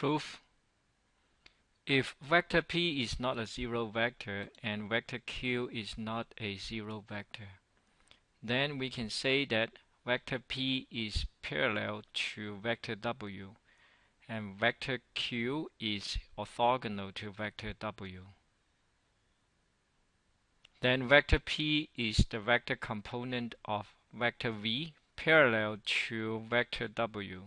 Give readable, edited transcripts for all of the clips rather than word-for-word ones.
Proof: if vector p is not a zero vector and vector q is not a zero vector, then we can say that vector p is parallel to vector w and vector q is orthogonal to vector w. Then vector p is the vector component of vector v parallel to vector w,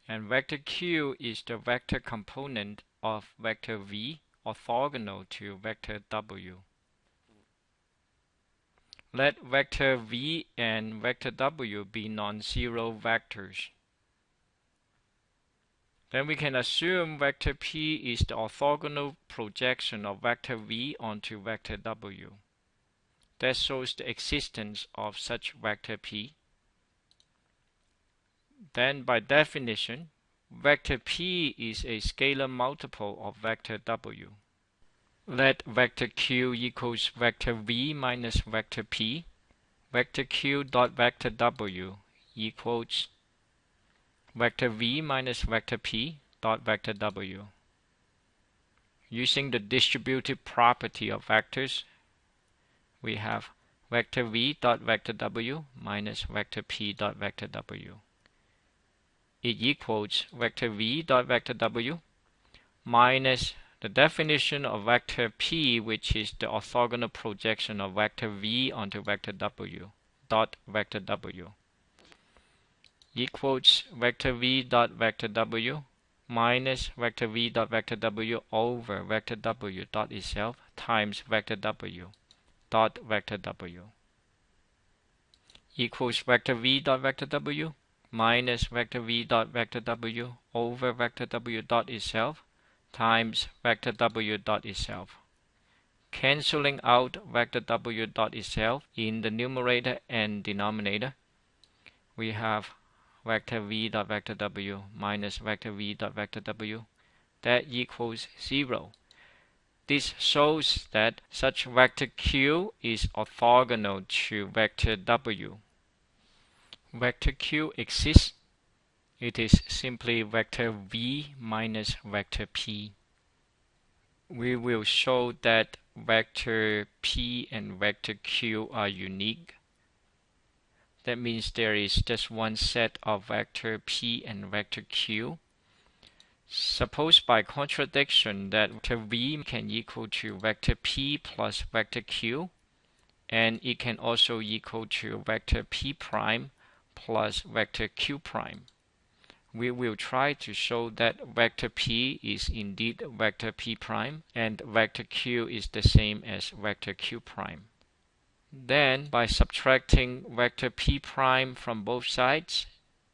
and vector q is the vector component of vector v orthogonal to vector w. Let vector v and vector w be non-zero vectors. Then we can assume vector p is the orthogonal projection of vector v onto vector w. That shows the existence of such vector p. Then by definition, vector p is a scalar multiple of vector w. Let vector q equals vector v minus vector p. Vector q dot vector w equals vector v minus vector p dot vector w. Using the distributive property of vectors, we have vector v dot vector w minus vector p dot vector w. It equals vector v dot vector w minus the definition of vector p, which is the orthogonal projection of vector v onto vector w dot vector w, equals vector v dot vector w minus vector v dot vector w over vector w dot itself times vector w dot vector w, equals vector v dot vector w minus vector v dot vector w over vector w dot itself times vector w dot itself. Cancelling out vector w dot itself in the numerator and denominator, we have vector v dot vector w minus vector v dot vector w. That equals 0. This shows that such vector q is orthogonal to vector w. Vector q exists. It is simply vector v minus vector p. We will show that vector p and vector q are unique. That means there is just one set of vector p and vector q. Suppose by contradiction that vector v can equal to vector p plus vector q, and it can also equal to vector p prime plus vector q prime. We will try to show that vector p is indeed vector p prime and vector q is the same as vector q prime. Then by subtracting vector p prime from both sides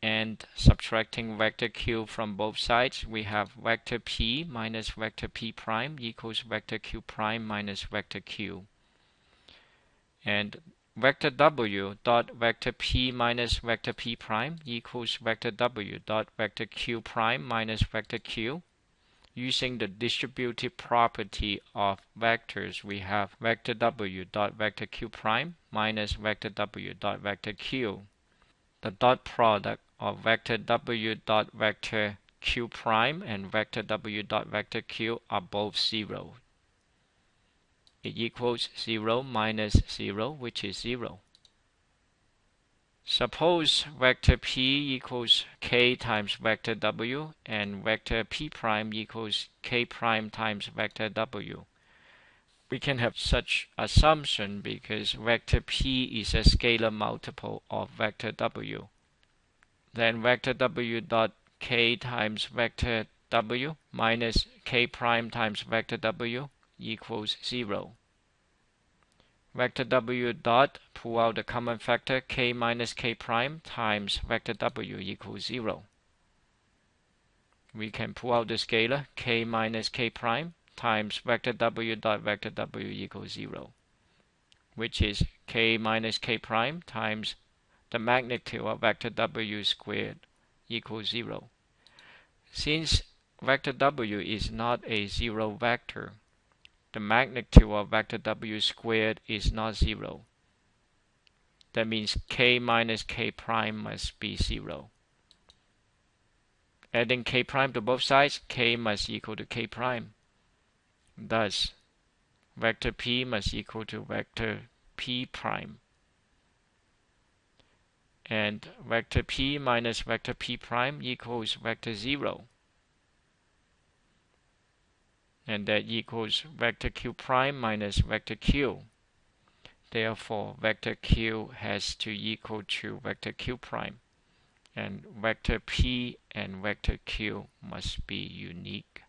and subtracting vector q from both sides, we have vector p minus vector p prime equals vector q prime minus vector q. And vector w dot vector p minus vector p prime equals vector w dot vector q prime minus vector q. Using the distributive property of vectors, we have vector w dot vector q prime minus vector w dot vector q. The dot product of vector w dot vector q prime and vector w dot vector q are both 0. It equals 0 minus 0, which is 0. Suppose vector p equals k times vector w and vector p prime equals k prime times vector w. We can have such assumption because vector p is a scalar multiple of vector w. Then vector w dot k times vector w minus k prime times vector w equals 0. Vector w dot, pull out the common factor, k minus k prime times vector w equals 0. We can pull out the scalar k minus k prime times vector w dot vector w equals 0, which is k minus k prime times the magnitude of vector w squared equals 0. Since vector w is not a zero vector, the magnitude of vector w squared is not 0. That means k minus k prime must be 0. Adding k prime to both sides, k must equal to k prime. Thus, vector p must equal to vector p prime. And vector p minus vector p prime equals vector 0. And that equals vector q prime minus vector q. Therefore, vector q has to equal to vector q prime. And vector p and vector q must be unique.